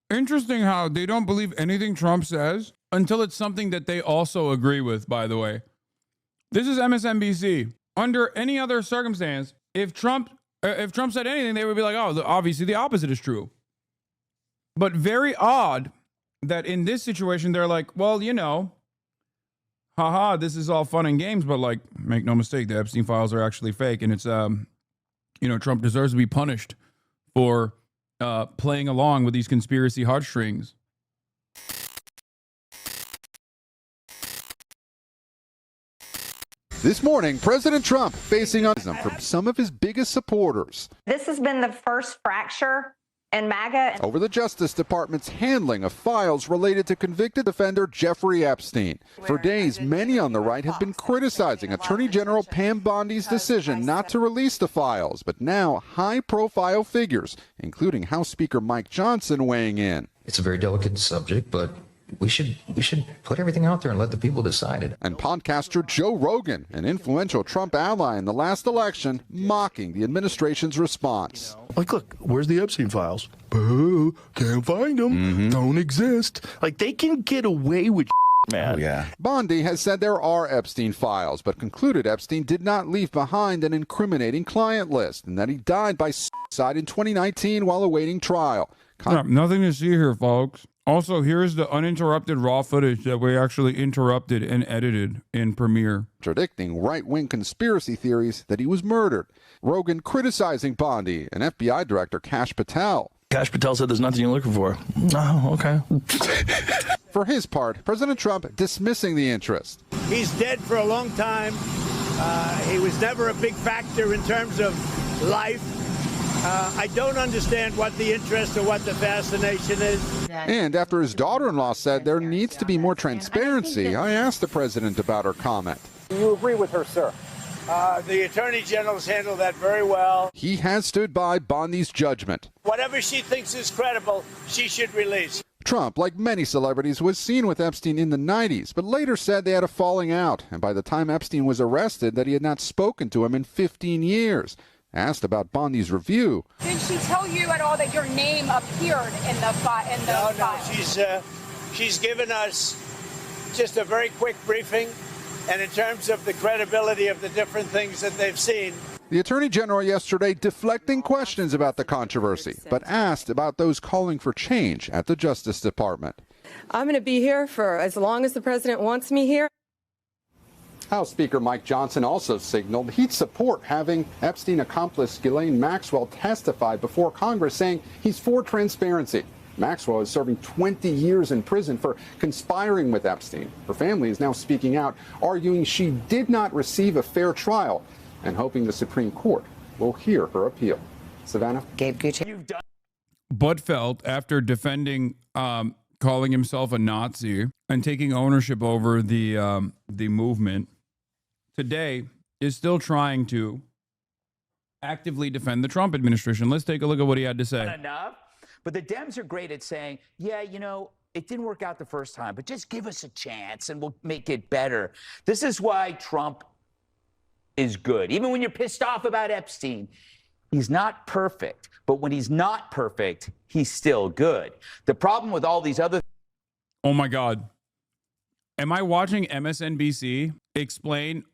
Interesting how they don't believe anything Trump says until it's something that they also agree with, by the way. This is MSNBC. Under any other circumstance, if Trump said anything, they would be like, oh, obviously the opposite is true. But very odd that in this situation, they're like, well, you know, haha, this is all fun and games, but like, make no mistake, the Epstein files are actually fake. And it's, you know, Trump deserves to be punished for playing along with these conspiracy heartstrings. This morning, President Trump facing criticism from some of his biggest supporters. This has been the first fracture in MAGA over the Justice Department's handling of files related to convicted offender Jeffrey Epstein. For days, many on the right have been criticizing Attorney General Pam Bondi's decision not to release the files, but now high-profile figures, including House Speaker Mike Johnson, weighing in. It's a very delicate subject, but we should put everything out there and let the people decide it. And podcaster Joe Rogan, an influential Trump ally in the last election, mocking the administration's response. Like, look, where's the Epstein files? Boo, can't find them. Don't exist. Like, they can get away with man. Oh, yeah. Bondi has said there are Epstein files, but concluded Epstein did not leave behind an incriminating client list and that he died by suicide in 2019 while awaiting trial. Nothing to see here, folks. Also, here's the uninterrupted raw footage that we actually interrupted and edited in Premiere. Contradicting right-wing conspiracy theories that he was murdered. Rogan criticizing Bondi and FBI Director Kash Patel. Kash Patel said there's nothing you're looking for. Oh, okay. For his part, President Trump dismissing the interest. He's dead for a long time. He was never a big factor in terms of life. I don't understand what the interest or what the fascination is. And after his daughter-in-law said there needs to be more transparency, I asked the president about her comment. Do you agree with her, sir? The Attorney General's handled that very well. He has stood by Bondi's judgment. Whatever she thinks is credible, she should release. Trump, like many celebrities, was seen with Epstein in the 90s, but later said they had a falling out, and by the time Epstein was arrested, that he had not spoken to him in 15 years. Asked about Bondi's review. Did she tell you at all that your name appeared in the file? No, she's given us just a very quick briefing, and in terms of the credibility of the different things that they've seen. The Attorney General yesterday deflecting questions about the controversy, but asked about those calling for change at the Justice Department. I'm going to be here for as long as the president wants me here. House Speaker Mike Johnson also signaled he'd support having Epstein accomplice Ghislaine Maxwell testify before Congress, saying he's for transparency. Maxwell is serving 20 years in prison for conspiring with Epstein. Her family is now speaking out, arguing she did not receive a fair trial and hoping the Supreme Court will hear her appeal. Savannah? Gabe Gucci. Buttfeld, after defending, calling himself a Nazi and taking ownership over the movement, today is still trying to actively defend the Trump administration. Let's take a look at what he had to say. Not enough, but the Dems are great at saying, yeah, you know, it didn't work out the first time, but just give us a chance and we'll make it better. This is why Trump is good. Even when you're pissed off about Epstein, he's not perfect, but when he's not perfect, he's still good. The problem with all these other... Oh my God. Am I watching MSNBC explain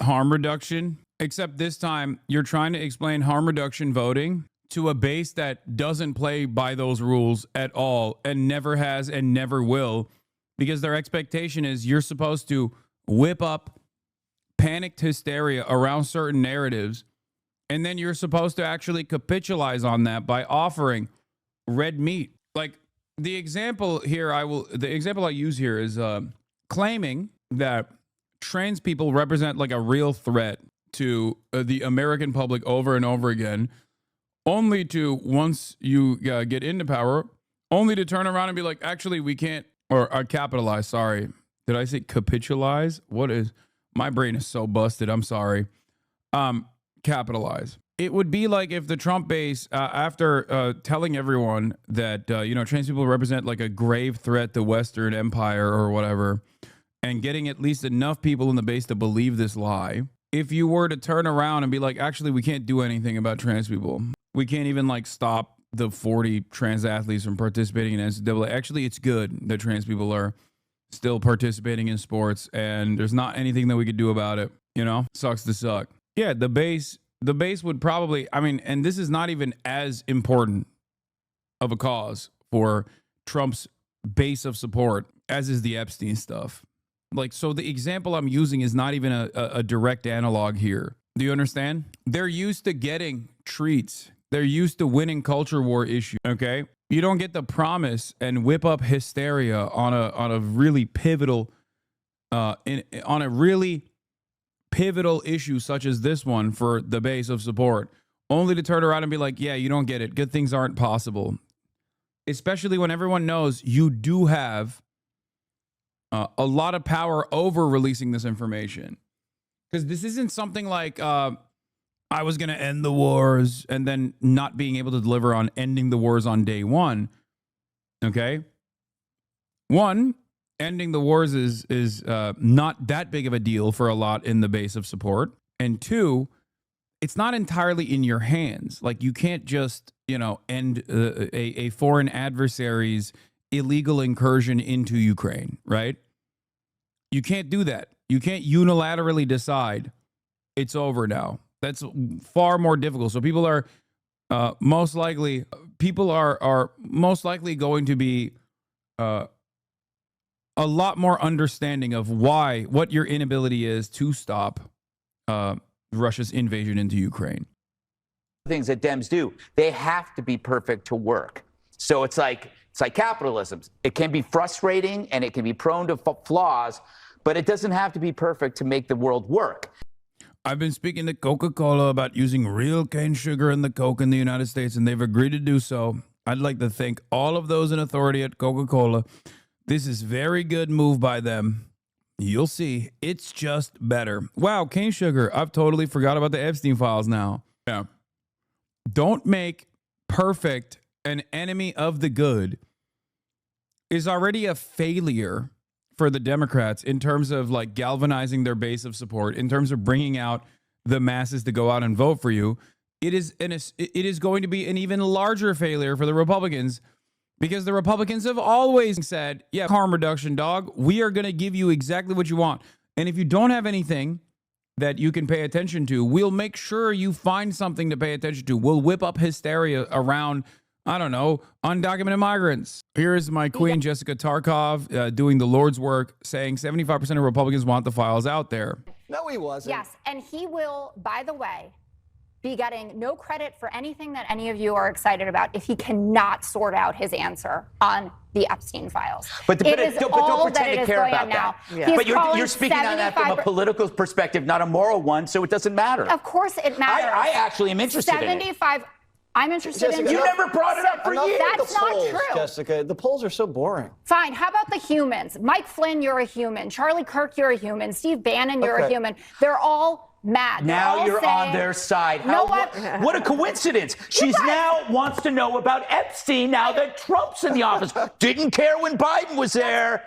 harm reduction? Except this time, you're trying to explain harm reduction voting to a base that doesn't play by those rules at all and never has and never will, because their expectation is you're supposed to whip up panicked hysteria around certain narratives, and then you're supposed to actually capitalize on that by offering red meat. Like the example I use here is claiming that trans people represent like a real threat to the American public over and over again, only to, once you get into power, only to turn around and be like, actually, we can't, or capitalize, sorry. Did I say capitalize? What is, my brain is so busted, I'm sorry. Capitalize. It would be like if the Trump base, after telling everyone that, trans people represent like a grave threat to Western empire or whatever, and getting at least enough people in the base to believe this lie, if you were to turn around and be like, actually, we can't do anything about trans people. We can't even like stop the 40 trans athletes from participating in NCAA. Actually, it's good that trans people are still participating in sports, and there's not anything that we could do about it. You know, sucks to suck. Yeah, the base would probably, I mean, and this is not even as important of a cause for Trump's base of support as is the Epstein stuff. Like, so the example I'm using is not even a direct analog here. Do you understand? They're used to getting treats. They're used to winning culture war issues, okay? You don't get the promise and whip up hysteria on a really pivotal on a really pivotal issue such as this one for the base of support, only to turn around and be like, yeah, you don't get it. Good things aren't possible. Especially when everyone knows you do have a lot of power over releasing this information. Because this isn't something like I was going to end the wars and then not being able to deliver on ending the wars on day one. Okay? One, ending the wars is not that big of a deal for a lot in the base of support. And two, it's not entirely in your hands. Like, you can't just, end a foreign adversary's illegal incursion into Ukraine, right? You can't do that. You can't unilaterally decide it's over now. That's far more difficult. So people are most likely going to be a lot more understanding of what your inability is to stop Russia's invasion into Ukraine. Things that Dems do, they have to be perfect to work. So it's like capitalism. It can be frustrating and it can be prone to flaws, but it doesn't have to be perfect to make the world work. I've been speaking to Coca-Cola about using real cane sugar in the Coke in the United States, and they've agreed to do so. I'd like to thank all of those in authority at Coca-Cola. This is a very good move by them. You'll see. It's just better. Wow, cane sugar. I've totally forgot about the Epstein files now. Yeah. Don't make perfect an enemy of the good is already a failure for the Democrats in terms of like galvanizing their base of support, in terms of bringing out the masses to go out and vote for you. It is going to be an even larger failure for the Republicans, because the Republicans have always said, yeah, harm reduction, dog. We are going to give you exactly what you want. And if you don't have anything that you can pay attention to, we'll make sure you find something to pay attention to. We'll whip up hysteria around, I don't know, undocumented migrants. Here's my queen, Jessica Tarkov, doing the Lord's work, saying 75% of Republicans want the files out there. No, he wasn't. Yes, and he will, by the way, be getting no credit for anything that any of you are excited about if he cannot sort out his answer on the Epstein files. But don't pretend to care about that. Yeah. But you're speaking on that from a political perspective, not a moral one, so it doesn't matter. Of course it matters. I actually am interested in it. I'm interested Jessica, in... You never brought it up for years. That's not true. Jessica, the polls are so boring. Fine. How about the humans? Mike Flynn, you're a human. Charlie Kirk, you're a human. Steve Bannon, you're a human. They're all mad. Now you're on their side. What a coincidence. She's now wants to know about Epstein now that Trump's in the office. Didn't care when Biden was there.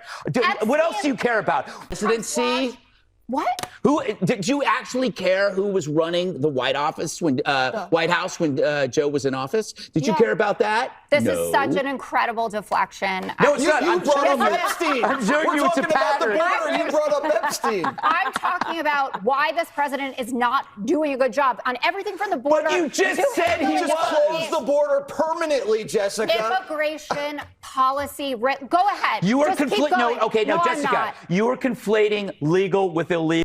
What else do you care about? Presidency? What? Did you actually care who was running the White House when Joe was in office? Did you care about that? This is such an incredible deflection. No, it's not. You brought up Epstein. I'm showing you it's a pattern. You brought up Epstein. I'm talking about why this president is not doing a good job on everything from the border. But you just said he just closed the border permanently, Jessica. Immigration policy. Go ahead. You are conflating. No, Jessica. You are conflating legal with illegal.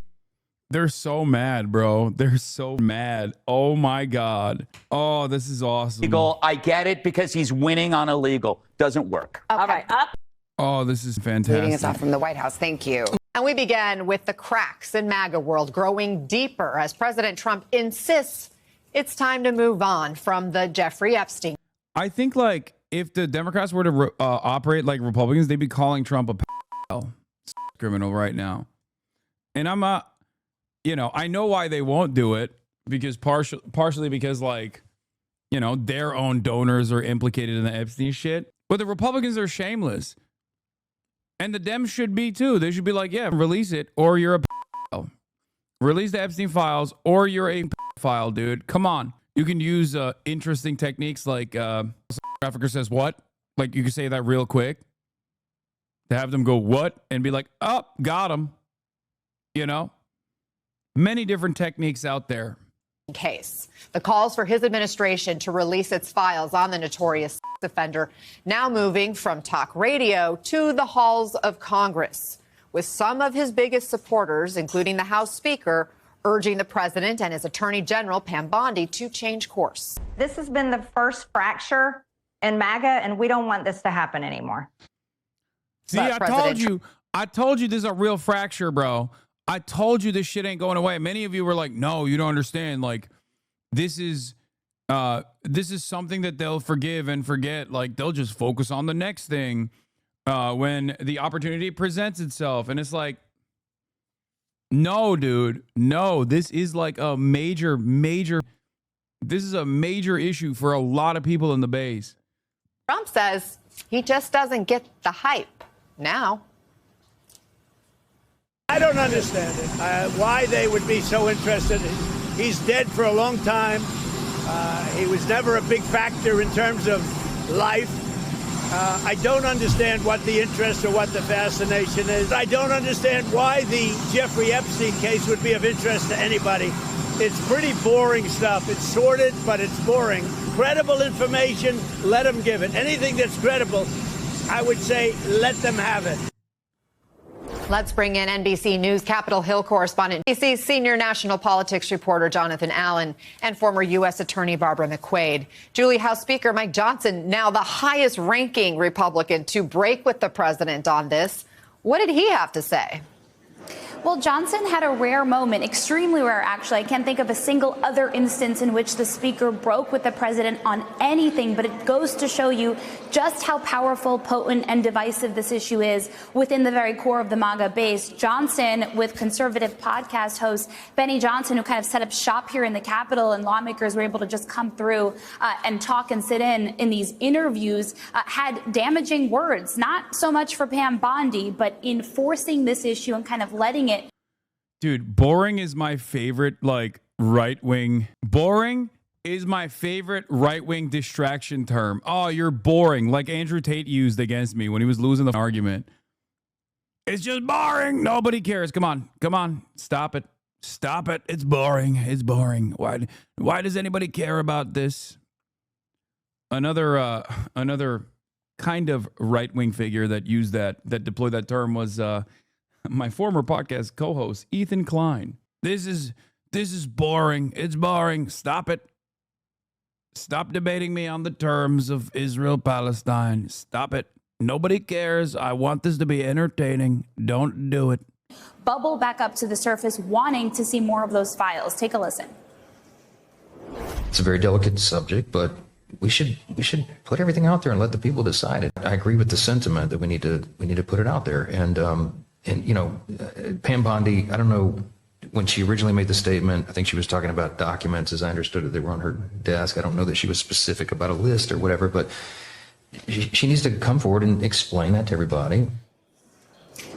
They're so mad, bro. They're so mad. Oh, my God. Oh, this is awesome. Illegal. I get it because he's winning on illegal. Doesn't work. Okay. All right, up. Oh, this is fantastic. Leading us off from the White House. Thank you. And we begin with the cracks in MAGA world growing deeper as President Trump insists it's time to move on from the Jeffrey Epstein. I think, like, if the Democrats were to operate like Republicans, they'd be calling Trump a criminal right now. And I'm not... I know why they won't do it, because partially because, like, their own donors are implicated in the Epstein shit. But the Republicans are shameless. And the Dems should be too. They should be like, yeah, release it or you're a pedophile. Release the Epstein files or you're a pedophile, dude. Come on. You can use interesting techniques like trafficker says what? Like you can say that real quick to have them go what and be like, oh, got him. You know, many different techniques out there. Case. The calls for his administration to release its files on the notorious offender now moving from talk radio to the halls of Congress, with some of his biggest supporters, including the House Speaker, urging the president and his Attorney General, Pam Bondi, to change course. This has been the first fracture in MAGA, and we don't want this to happen anymore. See, I told you this is a real fracture, bro. I told you this shit ain't going away. Many of you were like, no, you don't understand. Like, this is something that they'll forgive and forget. Like, they'll just focus on the next thing when the opportunity presents itself. And it's like, no, dude, no, this is like a major issue for a lot of people in the base. Trump says he just doesn't get the hype now. I don't understand it. Why they would be so interested. He's dead for a long time. He was never a big factor in terms of life. I don't understand what the interest or what the fascination is. I don't understand why the Jeffrey Epstein case would be of interest to anybody. It's pretty boring stuff. It's sordid, but it's boring. Credible information, let them give it. Anything that's credible, I would say let them have it. Let's bring in NBC News Capitol Hill correspondent, NBC's senior national politics reporter Jonathan Allen, and former U.S. Attorney Barbara McQuaid. Julie, House Speaker Mike Johnson, now the highest-ranking Republican to break with the president on this. What did he have to say? Well, Johnson had a rare moment, extremely rare, actually. I can't think of a single other instance in which the speaker broke with the president on anything, but it goes to show you just how powerful, potent, and divisive this issue is within the very core of the MAGA base. Johnson, with conservative podcast host Benny Johnson, who kind of set up shop here in the Capitol, and lawmakers were able to just come through and talk and sit in these interviews, had damaging words, not so much for Pam Bondi, but in forcing this issue and kind of letting it. Dude, boring is my favorite, like, right-wing. Boring is my favorite right-wing distraction term. Oh, you're boring, like Andrew Tate used against me when he was losing the argument. It's just boring. Nobody cares. Come on. Stop it. It's boring. Why does anybody care about this? Another kind of right-wing figure that used that deployed that term was my former podcast co-host, Ethan Klein. This is boring. It's boring. Stop it. Stop debating me on the terms of Israel-Palestine. Stop it. Nobody cares. I want this to be entertaining. Don't do it. Bubble back up to the surface, wanting to see more of those files. Take a listen. It's a very delicate subject, but we should put everything out there and let the people decide it. I agree with the sentiment that we need to put it out there. And you know, Pam Bondi, I don't know, when she originally made the statement, I think she was talking about documents, as I understood it, that were on her desk. I don't know that she was specific about a list or whatever, but she needs to come forward and explain that to everybody.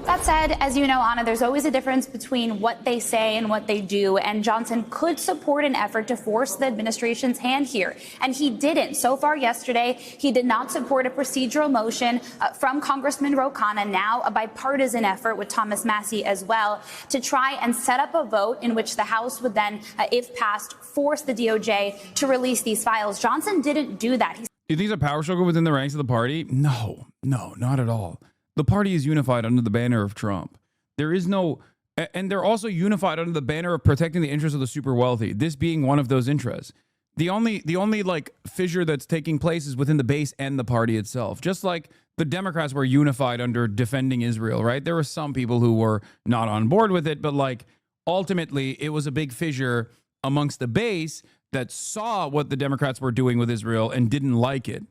That said, as you know, Anna, there's always a difference between what they say and what they do, and Johnson could support an effort to force the administration's hand here, and he didn't. So far yesterday, he did not support a procedural motion from Congressman Ro Khanna, now a bipartisan effort with Thomas Massie as well, to try and set up a vote in which the House would then, if passed, force the DOJ to release these files. Johnson didn't do that. You think it's a power struggle within the ranks of the party? No, not at all. The party is unified under the banner of Trump. There is no, and they're also unified under the banner of protecting the interests of the super wealthy, this being one of those interests. The only like fissure that's taking place is within the base and the party itself. Just like the Democrats were unified under defending Israel, right? There were some people who were not on board with it, but like ultimately it was a big fissure amongst the base that saw what the Democrats were doing with Israel and didn't like it.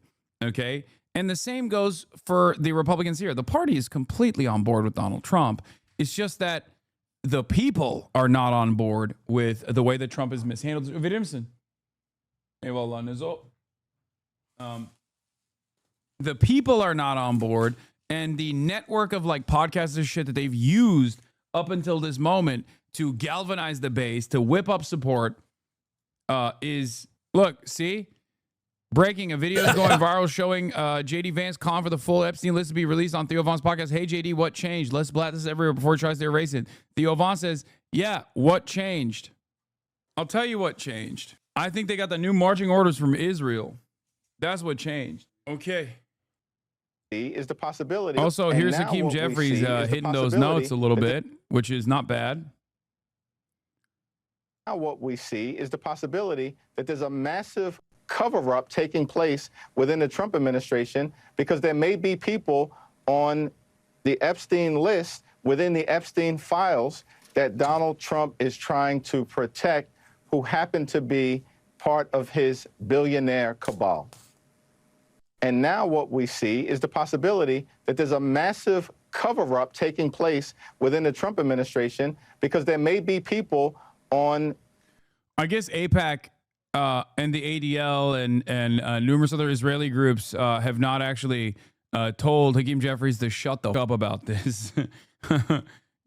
Okay. And the same goes for the Republicans here. The party is completely on board with Donald Trump. It's just that the people are not on board with the way that Trump has mishandled. The people are not on board, and the network of like podcasts and shit that they've used up until this moment to galvanize the base, to whip up support, is Look, see? Breaking, a video is going viral showing J.D. Vance calling for the full Epstein list to be released on Theo Von's podcast. Hey, J.D., what changed? Let's blast this everywhere before he tries to erase it. Theo Von says, yeah, what changed? I'll tell you what changed. I think they got the new marching orders from Israel. That's what changed. Okay. Is the possibility. Also, here's Hakeem Jeffries hitting those notes a little bit, which is not bad. Now what we see is the possibility that there's a massive cover-up taking place within the Trump administration because there may be people on the Epstein list within the Epstein files that Donald Trump is trying to protect who happen to be part of his billionaire cabal. And now what we see is the possibility that there's a massive cover-up taking place within the Trump administration because there may be people on... I guess AIPAC and the ADL and numerous other Israeli groups have not actually told Hakeem Jeffries to shut the up about this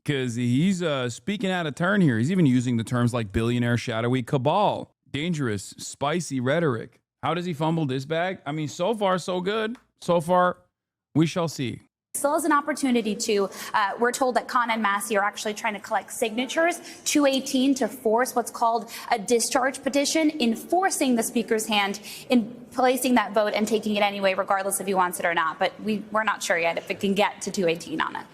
because he's speaking out of turn here. He's even using the terms like billionaire, shadowy cabal, dangerous, spicy rhetoric. How does he fumble this bag? I mean, so far, so good. So far, we shall see. Still has an opportunity to, we're told that Khan and Massey are actually trying to collect signatures, 218, to force what's called a discharge petition, enforcing the speaker's hand in placing that vote and taking it anyway, regardless if he wants it or not. But we're not sure yet if it can get to 218 on it.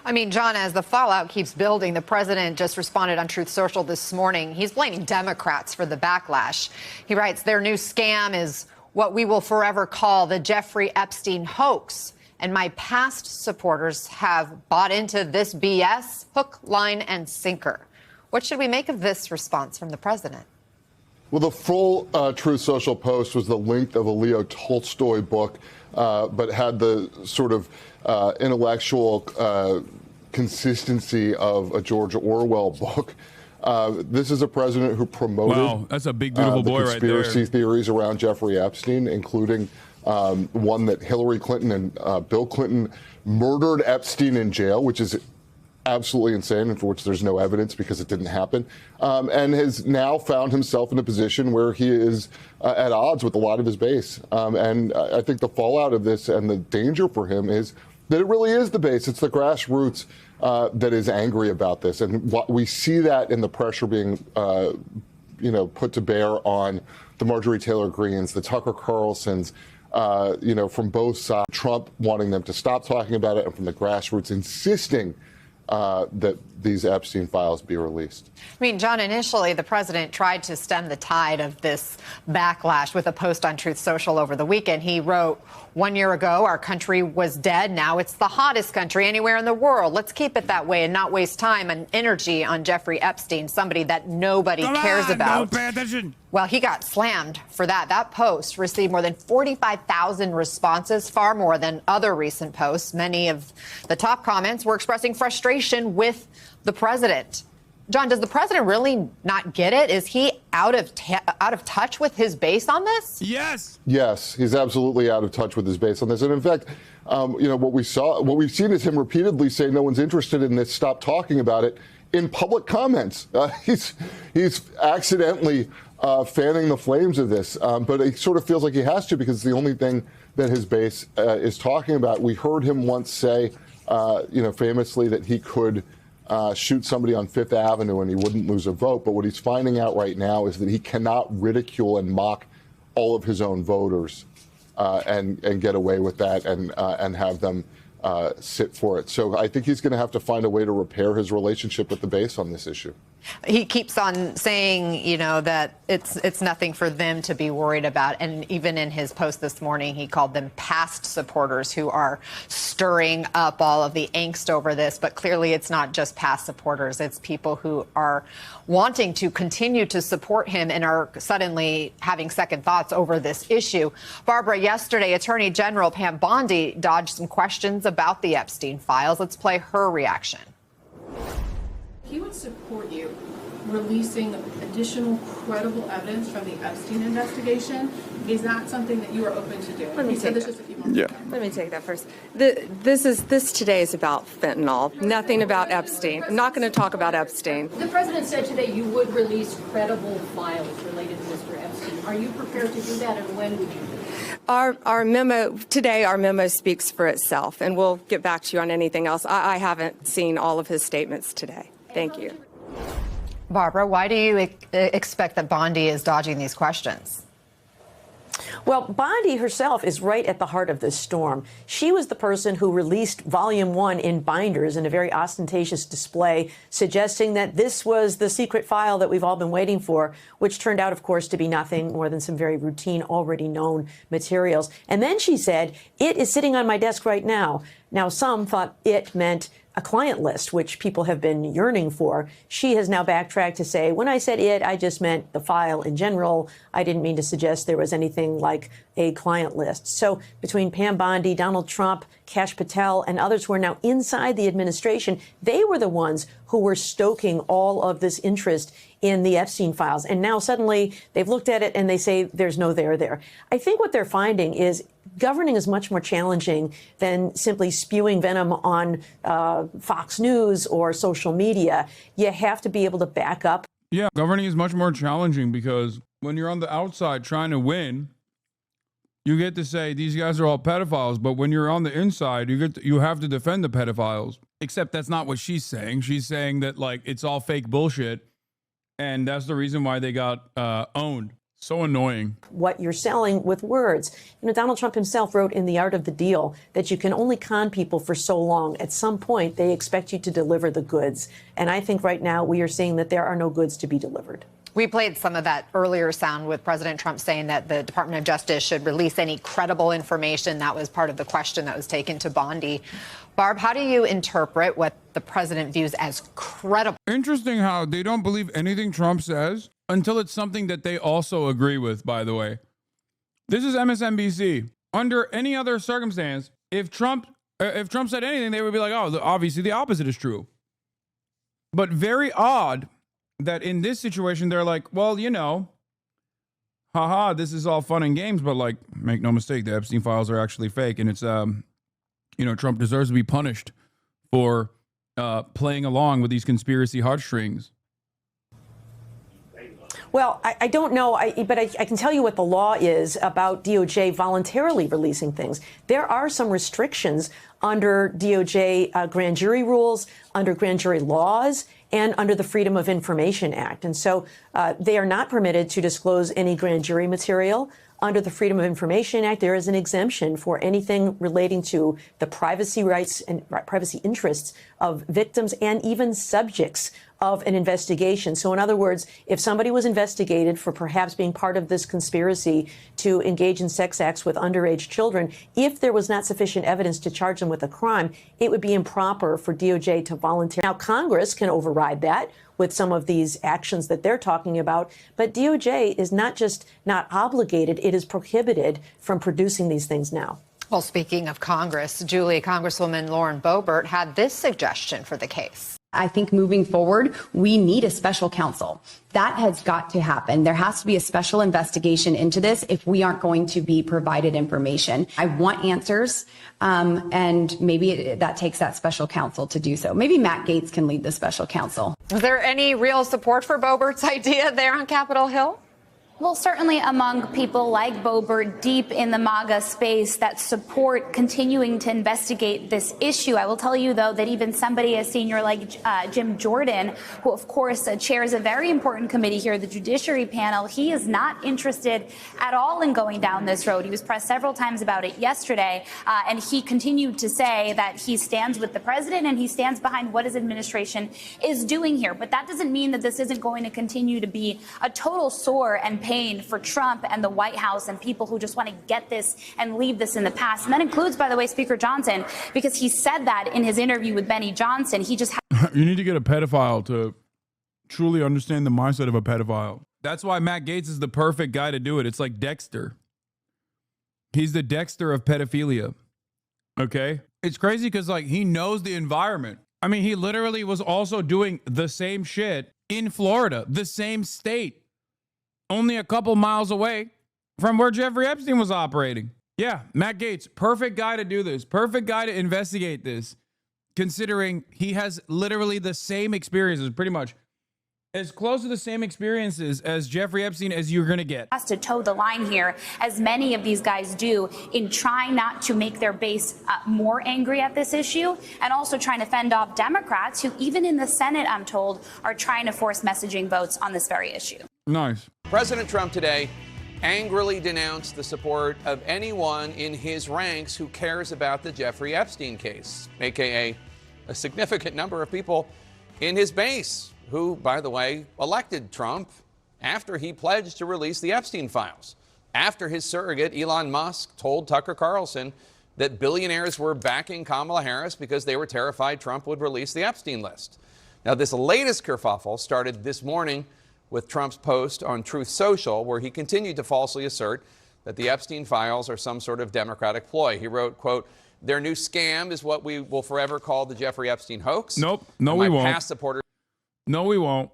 I mean, John, as the fallout keeps building, the president just responded on Truth Social this morning. He's blaming Democrats for the backlash. He writes, their new scam is what we will forever call the Jeffrey Epstein hoax. And my past supporters have bought into this BS hook, line, and sinker. What should we make of this response from the president? Well, the full Truth Social post was the length of a Leo Tolstoy book, but had the sort of intellectual consistency of a George Orwell book. This is a president who promoted that's a big, beautiful boy right there. Conspiracy theories around Jeffrey Epstein, including one that Hillary Clinton and Bill Clinton murdered Epstein in jail, which is absolutely insane, and for which there's no evidence because it didn't happen, and has now found himself in a position where he is at odds with a lot of his base. And I think the fallout of this and the danger for him is that it really is the base. It's the grassroots that is angry about this. And what we see that in the pressure being put to bear on the Marjorie Taylor Greens, the Tucker Carlsons, from both sides, Trump wanting them to stop talking about it, and from the grassroots insisting that these Epstein files be released. I mean, John, initially the president tried to stem the tide of this backlash with a post on Truth Social over the weekend. He wrote, 1 year ago, our country was dead. Now it's the hottest country anywhere in the world. Let's keep it that way and not waste time and energy on Jeffrey Epstein, somebody that nobody cares about. Don't pay attention. Well, he got slammed for that. That post received more than 45,000 responses, far more than other recent posts. Many of the top comments were expressing frustration with the president. John, does the president really not get it? Is he out of touch with his base on this? Yes. Yes, he's absolutely out of touch with his base on this. And in fact, what we've seen is him repeatedly say no one's interested in this, stop talking about it in public comments. He's accidentally fanning the flames of this, but it sort of feels like he has to because it's the only thing that his base is talking about. We heard him once say, famously that he could shoot somebody on Fifth Avenue and he wouldn't lose a vote. But what he's finding out right now is that he cannot ridicule and mock all of his own voters and get away with that and have them sit for it. So I think he's going to have to find a way to repair his relationship with the base on this issue. He keeps on saying, that it's nothing for them to be worried about. And even in his post this morning, he called them past supporters who are stirring up all of the angst over this. But clearly, it's not just past supporters. It's people who are wanting to continue to support him and are suddenly having second thoughts over this issue. Barbara, yesterday, Attorney General Pam Bondi dodged some questions about the Epstein files. Let's play her reaction. He would support you releasing additional credible evidence from the Epstein investigation. Is that something that you are open to doing? Let me take that. Just a few months ago. Let me take that first. This today is about fentanyl, nothing about Epstein. I'm not going to talk about Epstein. The president said today you would release credible files related to Mr. Epstein. Are you prepared to do that, and when would you do it? Our memo speaks for itself, and we'll get back to you on anything else. I haven't seen all of his statements today. Thank you. Barbara, why do you expect that Bondi is dodging these questions? Well, Bondi herself is right at the heart of this storm. She was the person who released Volume 1 in binders in a very ostentatious display, suggesting that this was the secret file that we've all been waiting for, which turned out, of course, to be nothing more than some very routine, already known materials. And then she said, it is sitting on my desk right now. Now, some thought it meant a client list, which people have been yearning for. She has now backtracked to say, when I said it, I just meant the file in general. I didn't mean to suggest there was anything like a client list. So between Pam Bondi, Donald Trump, Kash Patel, and others who are now inside the administration, they were the ones who were stoking all of this interest in the Epstein files. And now suddenly they've looked at it and they say there's no there. I think what they're finding is governing is much more challenging than simply spewing venom on Fox News or social media. You have to be able to back up. Yeah, governing is much more challenging because when you're on the outside trying to win, you get to say these guys are all pedophiles, but when you're on the inside, you have to defend the pedophiles. Except that's not what she's saying. She's saying that like it's all fake bullshit, and that's the reason why they got owned. So annoying. What you're selling with words. You know, Donald Trump himself wrote in The Art of the Deal that you can only con people for so long. At some point, they expect you to deliver the goods. And I think right now we are seeing that there are no goods to be delivered. We played some of that earlier sound with President Trump saying that the Department of Justice should release any credible information. That was part of the question that was taken to Bondi. Barb, how do you interpret what the president views as credible? Interesting how they don't believe anything Trump says until it's something that they also agree with, by the way. This is MSNBC. Under any other circumstance, if Trump said anything, they would be like, oh, obviously the opposite is true. But very odd that in this situation, they're like, well, you know, haha, this is all fun and games, but like, make no mistake, the Epstein files are actually fake. And it's, you know, Trump deserves to be punished for playing along with these conspiracy heartstrings. Well, I don't know, but I can tell you what the law is about DOJ voluntarily releasing things. There are some restrictions under DOJ grand jury rules, under grand jury laws, and under the Freedom of Information Act. And so they are not permitted to disclose any grand jury material. Under the Freedom of Information Act, there is an exemption for anything relating to the privacy rights and privacy interests of victims and even subjects of an investigation. So in other words, if somebody was investigated for perhaps being part of this conspiracy to engage in sex acts with underage children, if there was not sufficient evidence to charge them with a crime, it would be improper for DOJ to voluntarily. Now, Congress can override that with some of these actions that they're talking about. But DOJ is not just not obligated, it is prohibited from producing these things now. Well, speaking of Congress, Julie, Congresswoman Lauren Boebert had this suggestion for the case. I think moving forward, we need a special counsel. That has got to happen. There has to be a special investigation into this if we aren't going to be provided information. I want answers, and maybe that takes that special counsel to do so. Maybe Matt Gaetz can lead the special counsel. Is there any real support for Boebert's idea there on Capitol Hill? Well, certainly among people like Boebert deep in the MAGA space that support continuing to investigate this issue. I will tell you, though, that even somebody as senior like Jim Jordan, who, of course, chairs a very important committee here, the Judiciary Panel, he is not interested at all in going down this road. He was pressed several times about it yesterday, and he continued to say that he stands with the president and he stands behind what his administration is doing here. But that doesn't mean that this isn't going to continue to be a total sore and pain for Trump and the White House and people who just want to get this and leave this in the past. And that includes, by the way, Speaker Johnson, because he said that in his interview with Benny Johnson. He just You need to get a pedophile to truly understand the mindset of a pedophile. That's why Matt Gaetz is the perfect guy to do it. It's like Dexter. He's the Dexter of pedophilia. Okay? It's crazy because like he knows the environment. I mean, he literally was also doing the same shit in Florida, the same state, only a couple miles away from where Jeffrey Epstein was operating. Yeah, Matt Gaetz, perfect guy to do this, perfect guy to investigate this, considering he has literally the same experiences, pretty much as close to the same experiences as Jeffrey Epstein as you're going to get. Has to toe the line here, as many of these guys do, in trying not to make their base more angry at this issue, and also trying to fend off Democrats who, even in the Senate, I'm told, are trying to force messaging votes on this very issue. Nice. President Trump today angrily denounced the support of anyone in his ranks who cares about the Jeffrey Epstein case, aka a significant number of people in his base, who, by the way, elected Trump after he pledged to release the Epstein files, after his surrogate Elon Musk told Tucker Carlson that billionaires were backing Kamala Harris because they were terrified Trump would release the Epstein list. Now, this latest kerfuffle started this morning with Trump's post on Truth Social, where he continued to falsely assert that the Epstein files are some sort of Democratic ploy. He wrote, quote, "Their new scam is what we will forever call the Jeffrey Epstein hoax." Nope. No, we won't. Past supporters. No, we won't.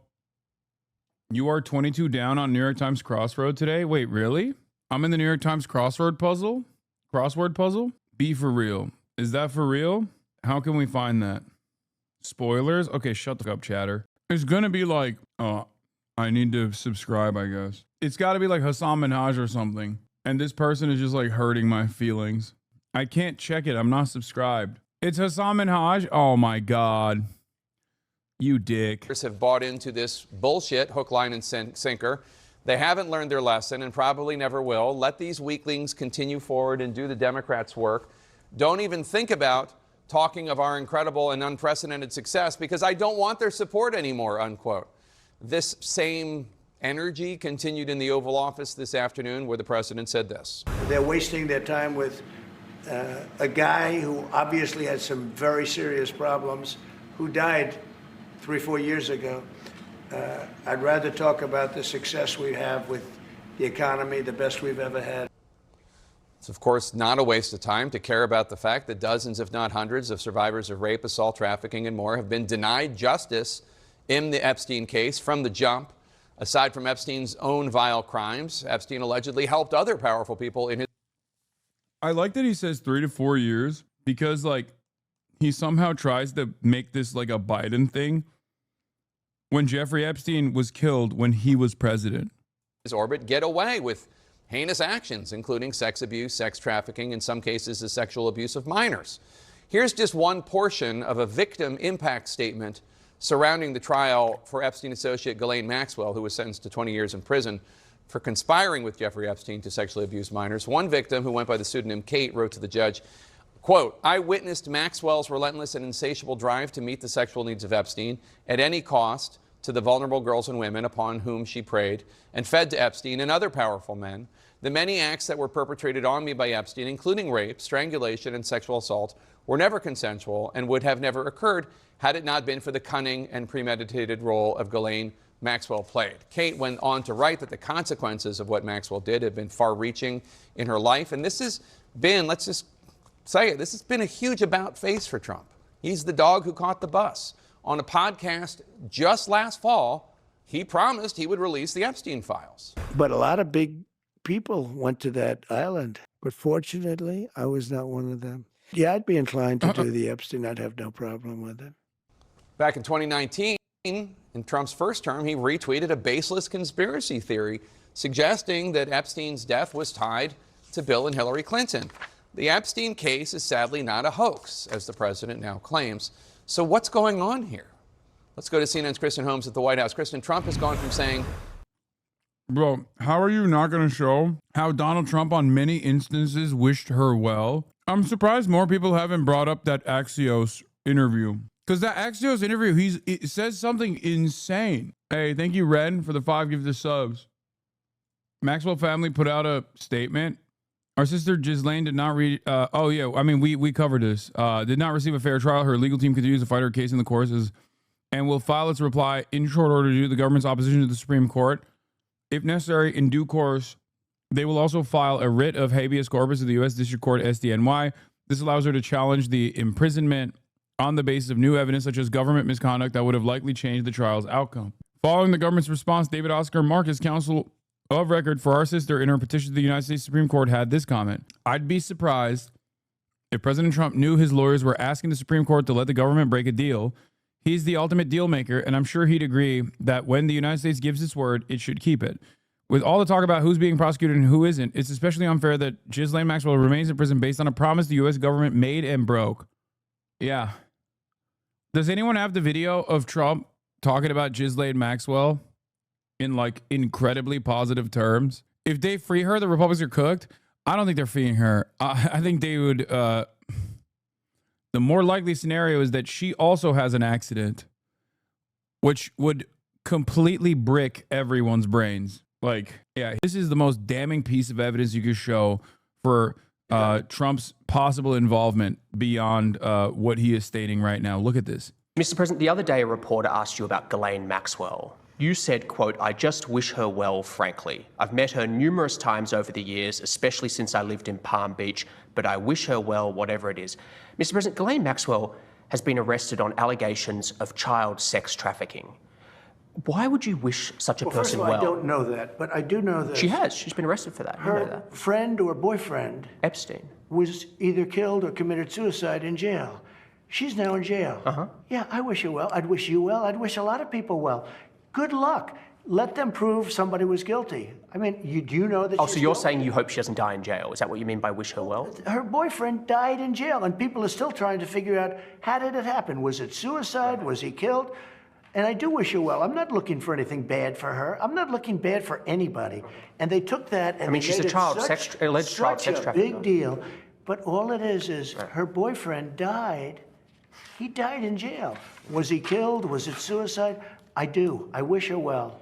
You are 22 down on New York Times crossroad today? Wait, really? I'm in the New York Times crossword puzzle? Be for real. Is that for real? How can we find that? Spoilers? Okay, shut the fuck up, chatter. It's going to be like, I need to subscribe, I guess. It's got to be like Hasan Minhaj or something. And this person is just like hurting my feelings. I can't check it. I'm not subscribed. It's Hasan Minhaj? Oh my God. You dick. Have bought into this bullshit hook, line, and sinker. They haven't learned their lesson and probably never will. Let these weaklings continue forward and do the Democrats' work. Don't even think about talking of our incredible and unprecedented success because I don't want their support anymore, unquote. This same energy continued in the Oval Office this afternoon, where the president said this. They're wasting their time with a guy who obviously had some very serious problems, who died 3-4 years ago. I'd rather talk about the success we have with the economy, the best we've ever had. It's, of course, not a waste of time to care about the fact that dozens, if not hundreds, of survivors of rape, assault, trafficking, and more have been denied justice in the Epstein case from the jump. Aside from Epstein's own vile crimes, Epstein allegedly helped other powerful people in his... I like that he says 3 to 4 years because, like, he somehow tries to make this like a Biden thing when Jeffrey Epstein was killed when he was president. His orbit get away with heinous actions, including sex abuse, sex trafficking, in some cases the sexual abuse of minors. Here's just one portion of a victim impact statement surrounding the trial for Epstein associate Ghislaine Maxwell, who was sentenced to 20 years in prison for conspiring with Jeffrey Epstein to sexually abuse minors. One victim, who went by the pseudonym Kate, wrote to the judge, quote, "I witnessed Maxwell's relentless and insatiable drive to meet the sexual needs of Epstein at any cost to the vulnerable girls and women upon whom she preyed and fed to Epstein and other powerful men. The many acts that were perpetrated on me by Epstein, including rape, strangulation, and sexual assault, were never consensual and would have never occurred had it not been for the cunning and premeditated role of Ghislaine Maxwell played." Kate went on to write that the consequences of what Maxwell did have been far-reaching in her life. And this has been, let's just say it, this has been a huge about face for Trump. He's the dog who caught the bus. On a podcast just last fall, he promised he would release the Epstein files. But a lot of big people went to that island. But fortunately, I was not one of them. Yeah, I'd be inclined to do the Epstein. I'd have no problem with it. Back in 2019, in Trump's first term, he retweeted a baseless conspiracy theory suggesting that Epstein's death was tied to Bill and Hillary Clinton. The Epstein case is sadly not a hoax, as the president now claims. So what's going on here? Let's go to CNN's Kristen Holmes at the White House. Kristen, Trump has gone from saying... Bro, how are you not going to show how Donald Trump on many instances wished her well? I'm surprised more people haven't brought up that Axios interview. Because that Axios interview, it says something insane. Hey, thank you, Ren, for the 5 gifted subs. Maxwell family put out a statement. Our sister Ghislaine did not read. We covered this. Did not receive a fair trial. Her legal team continues to fight her case in the courts and will file its reply in short order due to the government's opposition to the Supreme Court. If necessary, in due course, they will also file a writ of habeas corpus to the U.S. District Court SDNY. This allows her to challenge the imprisonment on the basis of new evidence such as government misconduct that would have likely changed the trial's outcome. Following the government's response, David Oscar Marcus, counsel of record for our sister in her petition to the United States Supreme Court, had this comment: "I'd be surprised if President Trump knew his lawyers were asking the Supreme Court to let the government break a deal He's the ultimate deal maker, and I'm sure he'd agree that when the United States gives its word, it should keep it. With all the talk about who's being prosecuted and who isn't, it's especially unfair that Ghislaine Maxwell remains in prison based on a promise the U.S. government made and broke. Yeah. Does anyone have the video of Trump talking about Ghislaine Maxwell in like incredibly positive terms? If they free her, the Republicans are cooked. I don't think they're freeing her. I think they would... the more likely scenario is that she also has an accident, which would completely brick everyone's brains. Like, yeah, this is the most damning piece of evidence you could show for Trump's possible involvement beyond what he is stating right now. Look at this. Mr. President, the other day a reporter asked you about Ghislaine Maxwell. You said, quote, "I just wish her well, frankly. I've met her numerous times over the years, especially since I lived in Palm Beach, but I wish her well, whatever it is." Mr. President, Ghislaine Maxwell has been arrested on allegations of child sex trafficking. Why would you wish such a person well? I don't know that, but I do know that She has. She's been arrested for that. You know her that. friend or boyfriend, Epstein, was either killed or committed suicide in jail. She's now in jail. Yeah, I wish her well. I'd wish you well. I'd wish a lot of people well. Good luck. Let them prove somebody was guilty. I mean, do you know that? Oh, so you're saying you hope she doesn't die in jail? Is that what you mean by wish her well? Her boyfriend died in jail, and people are still trying to figure out, how did it happen? Was it suicide? Was he killed? And I do wish her well. I'm not looking for anything bad for her. I'm not looking bad for anybody. And they took that and I mean, they she's made a child it sex alleged child sex a trafficking. big deal. But all it is her boyfriend died. He died in jail. Was he killed? Was it suicide? I do. I wish her well.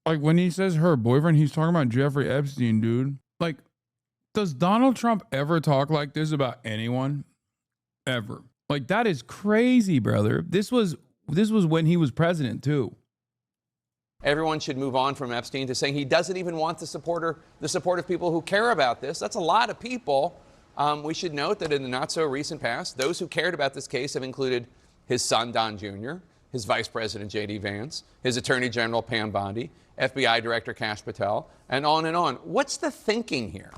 Like when he says her boyfriend, he's talking about Jeffrey Epstein, dude. Like, does Donald Trump ever talk like this about anyone? Ever? Like, that is crazy, brother. This was when he was president too. Everyone should move on from Epstein to saying he doesn't even want the support of people who care about this. That's a lot of people. We should note that in the not so recent past, those who cared about this case have included his son, Don Jr., his Vice President, J.D. Vance, his Attorney General, Pam Bondi, FBI Director Kash Patel, and on and on. What's the thinking here?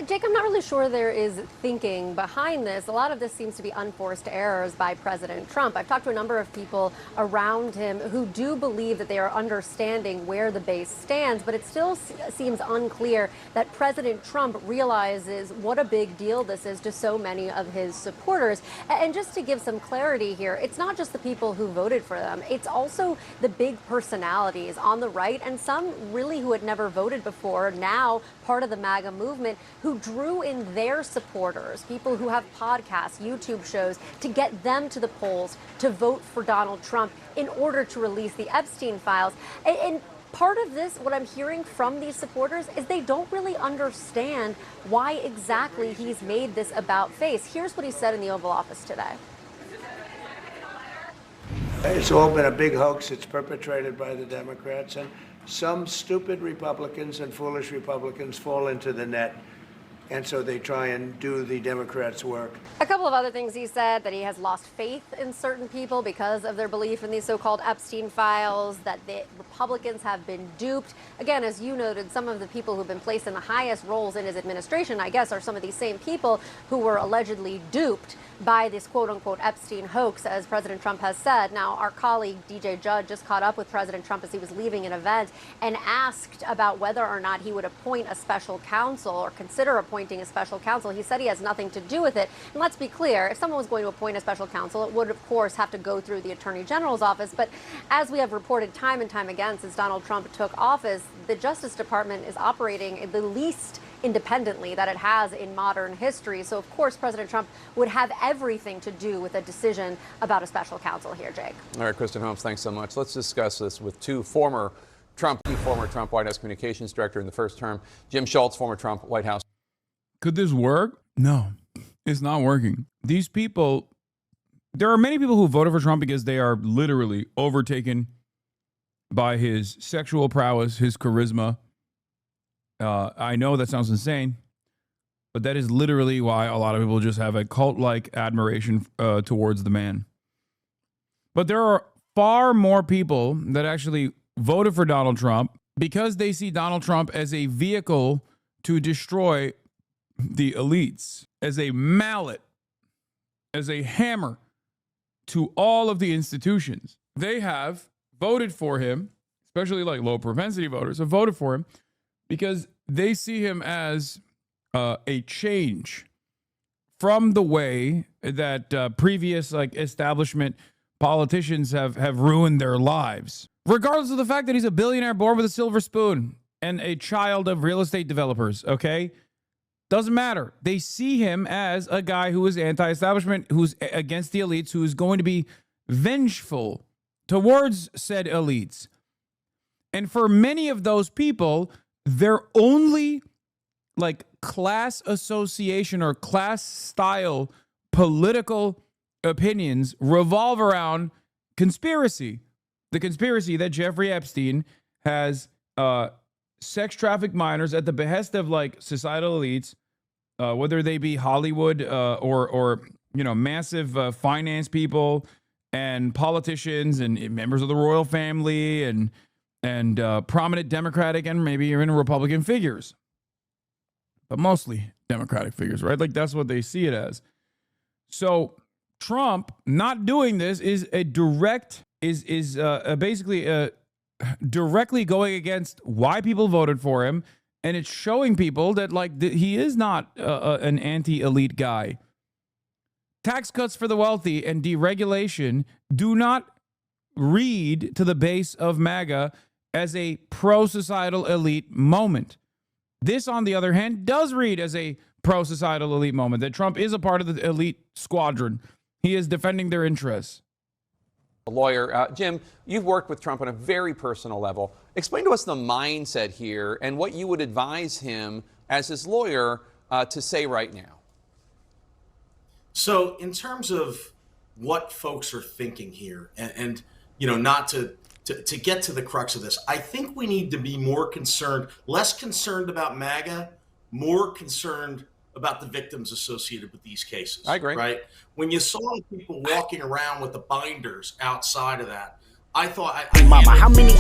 Jake, I'm not really sure there is thinking behind this. A lot of this seems to be unforced errors by President Trump. I've talked to a number of people around him who do believe that they are understanding where the base stands, but it still seems unclear that President Trump realizes what a big deal this is to so many of his supporters. And just to give some clarity here, it's not just the people who voted for them. It's also the big personalities on the right and some really who had never voted before, now part of the MAGA movement, who drew in their supporters, people who have podcasts, YouTube shows, to get them to the polls to vote for Donald Trump in order to release the Epstein files. And part of this, what I'm hearing from these supporters, is they don't really understand why exactly he's made this about face. Here's what he said in the Oval Office today. It's all been a big hoax. It's perpetrated by the Democrats, and some stupid Republicans and foolish Republicans fall into the net. And so they try and do the Democrats' work. A couple of other things he said, that he has lost faith in certain people because of their belief in these so-called Epstein files, that the Republicans have been duped. Again, as you noted, some of the people who've been placed in the highest roles in his administration, I guess, are some of these same people who were allegedly duped by this quote-unquote Epstein hoax, as President Trump has said. Now, our colleague DJ Judd just caught up with President Trump as he was leaving an event and asked about whether or not he would appoint a special counsel or consider appointing a special counsel. He said he has nothing to do with it. And let's be clear, if someone was going to appoint a special counsel, it would, of course, have to go through the Attorney General's office. But as we have reported time and time again since Donald Trump took office, the Justice Department is operating the least independently that it has in modern history. So, of course, President Trump would have everything to do with a decision about a special counsel here, Jake. All right, Kristen Holmes, thanks so much. Let's discuss this with two former Trump White House Communications Director in the first term, Jim Schultz, former Trump White House. Could this work? No, it's not working. These people, there are many people who voted for Trump because they are literally overtaken by his sexual prowess, his charisma. I know that sounds insane, but that is literally why a lot of people just have a cult-like admiration towards the man. But there are far more people that actually voted for Donald Trump because they see Donald Trump as a vehicle to destroy the elites, as a mallet, as a hammer to all of the institutions. They have voted for him, especially like low propensity voters have voted for him because they see him as a change from the way that previous like establishment politicians have ruined their lives, regardless of the fact that he's a billionaire born with a silver spoon and a child of real estate developers. Okay, doesn't matter. They see him as a guy who is anti-establishment, who's against the elites, who is going to be vengeful towards said elites. And for many of those people, their only like class association or class style political opinions revolve around conspiracy. The conspiracy that Jeffrey Epstein has sex trafficked minors at the behest of like societal elites, whether they be Hollywood or massive finance people and politicians and members of the royal family and prominent Democratic and maybe even Republican figures, but mostly Democratic figures, right? Like that's what they see it as. So Trump not doing this is a direct basically directly going against why people voted for him, and it's showing people that like he is not an anti-elite guy. Tax cuts for the wealthy and deregulation do not read to the base of MAGA as a pro-societal elite moment. This, on the other hand, does read as a pro-societal elite moment, that Trump is a part of the elite squadron. He is defending their interests. A lawyer. Jim, you've worked with Trump on a very personal level. Explain to us the mindset here and what you would advise him as his lawyer to say right now. So in terms of what folks are thinking here, and not to get to the crux of this, I think we need to be more concerned, less concerned about MAGA, more concerned about the victims associated with these cases. I agree. Right? When you saw people walking around with the binders outside of that, I thought how many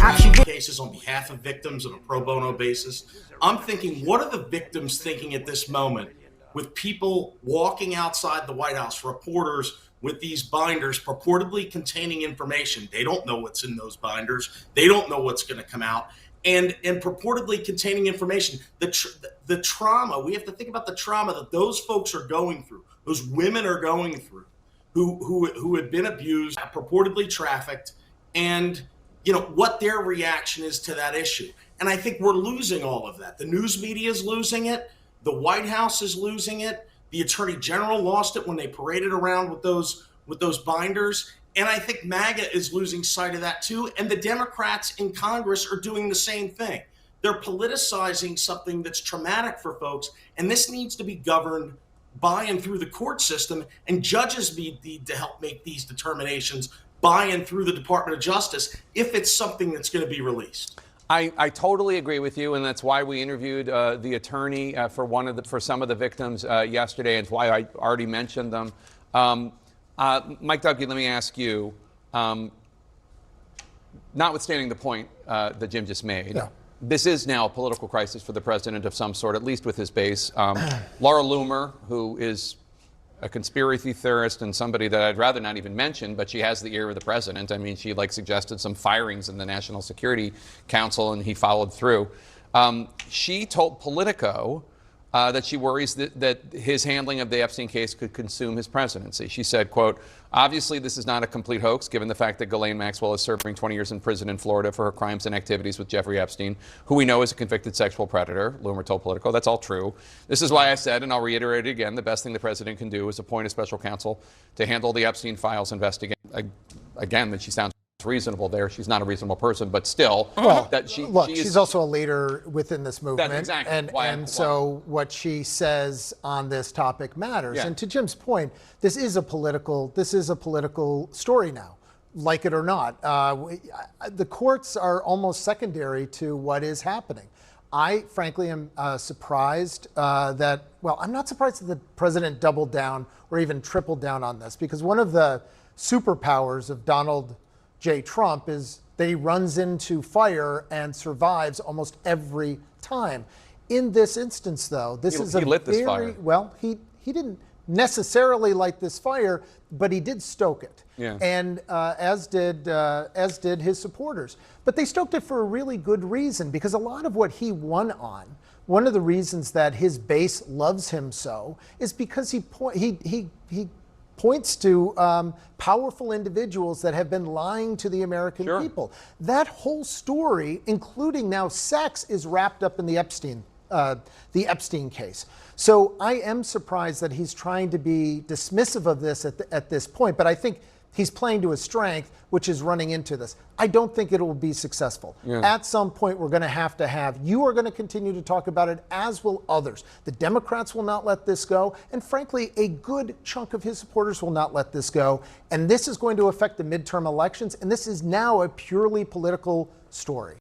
cases on behalf of victims on a pro bono basis. I'm thinking, what are the victims thinking at this moment with people walking outside the White House, reporters with these binders purportedly containing information? They don't know what's in those binders. They don't know what's going to come out. And purportedly containing information, the trauma, we have to think about the trauma that those folks are going through, those women are going through, who have been abused, purportedly trafficked, and what their reaction is to that issue. And I think we're losing all of that. The news media is losing it. The White House is losing it. The Attorney General lost it when they paraded around with those binders. And I think MAGA is losing sight of that too. And the Democrats in Congress are doing the same thing. They're politicizing something that's traumatic for folks. And this needs to be governed by and through the court system. And judges need to help make these determinations by and through the Department of Justice if it's something that's going to be released. I totally agree with you, and that's why we interviewed the attorney for some of the victims yesterday, and it's why I already mentioned them. Mike Duggie, let me ask you, notwithstanding the point that Jim just made, this is now a political crisis for the president of some sort, at least with his base. Laura Loomer, who is a conspiracy theorist and somebody that I'd rather not even mention, but she has the ear of the president. I mean, she suggested some firings in the National Security Council, and he followed through. She told Politico that she worries that his handling of the Epstein case could consume his presidency. She said, quote, obviously this is not a complete hoax, given the fact that Ghislaine Maxwell is serving 20 years in prison in Florida for her crimes and activities with Jeffrey Epstein, who we know is a convicted sexual predator. Loomer told Politico. That's all true. This is why I said, and I'll reiterate it again, the best thing the president can do is appoint a special counsel to handle the Epstein files investigation. Again, that she sounds reasonable there. She's not a reasonable person, but still, she's also a leader within this movement. That's exactly so what she says on this topic matters. Yeah. And to Jim's point, this is a political story now, like it or not. The courts are almost secondary to what is happening. I frankly am surprised I'm not surprised that the president doubled down or even tripled down on this, because one of the superpowers of Donald J. Trump is that he runs into fire and survives almost every time. In this instance, though, he lit this fire. Well, he didn't necessarily light this fire, but he did stoke it. Yeah. And as did his supporters. But they stoked it for a really good reason, because a lot of what he won on, one of the reasons that his base loves him so, is because he points to powerful individuals that have been lying to the American people. That whole story, including now sex, is wrapped up in the Epstein case. So I am surprised that he's trying to be dismissive of this at this point, but I think he's playing to his strength, which is running into this. I don't think it will be successful. At some point, we're going to have, you are going to continue to talk about it, as will others. The Democrats will not let this go, and frankly, a good chunk of his supporters will not let this go. And this is going to affect the midterm elections, and this is now a purely political story.